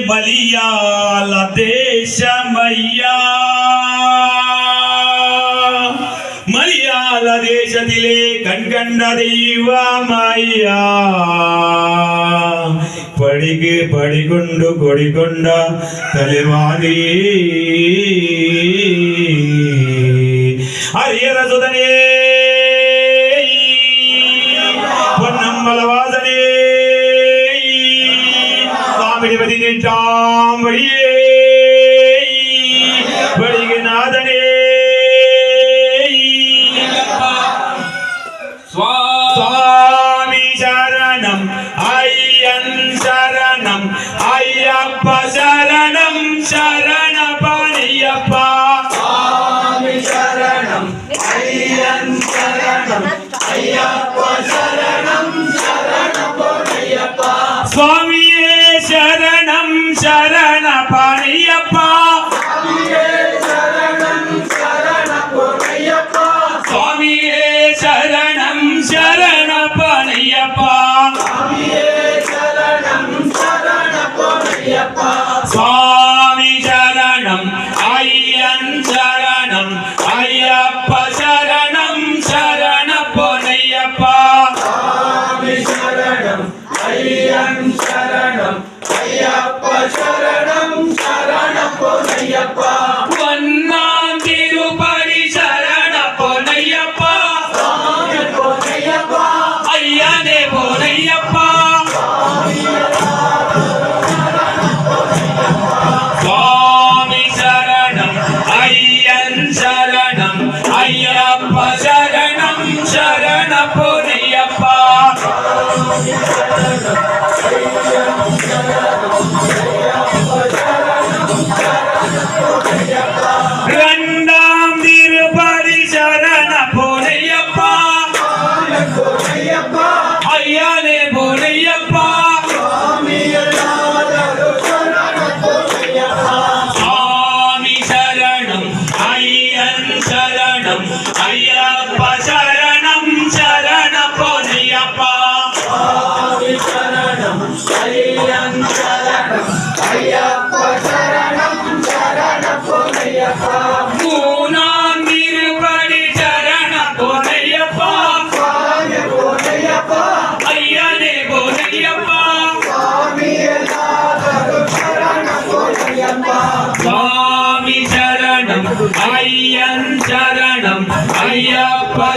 மலியால தேசமையா மலியால தேசத்திலே கண்கண்ட தெய்வமையா படிக்கு படிகொண்டு கொடிகொண்ட தலைவாதி ஹரியர சுதனே பொன்னம்பலவாசனே சாமிடிபதி நின்றாம் வழியே வழிகநாதனே சுவாமி சரணம் ஐயன் சரணம் ஐயப்பா சரணம் சரணபணியப்பா சுவாமி சரணம் ஐயன் சரணம் ஐயப்பா சரணம் சரணபணியப்பா சுவாமியே சரணம் சரணபணியப்பா சுவாமியே சரணம் சரணபணியப்பா சுவாமியே சரணம் சரணபணியப்பா சுவாமியே சரணம் சரணபணியப்பா சுவாமி சரணம் ஐயன் சரணம் ஐயப்பா சரணம் சரணபணியப்பா சுவாமி சரணம் ஐயன் சரணம் ஐயப்பா சரணம் சரணபணியப்பா பொன்னாம் திருப்படி சரணபணியப்பா சுவாமி பொன்னையப்பா ஐயனே பொன்னையப்பா சுவாமி சரணம் ஐயன் சரணம் ஐயப்பா சரணம் சரணபணியப்பா இரண்டாம் திருப்படி சரணபணியப்பா பொன்னையப்பா ஐயனே பொன்னையப்பா சுவாமி சரணம் ஐயன் சரணம் ஐயப்பா சரணம் சரணபணியப்பா சுவாமி சரணம் ஐயன் சரணம் ஐயப்பா சரணம் சரணபணியப்பா மூணாம் திருப்படி சரணபணியப்பா சுவாமி பொன்னையப்பா ஐயனே பொன்னையப்பா சுவாமி சரணபணியப்பா சுவாமி சரணம் ஐயன் சரணம் ஐயப்பா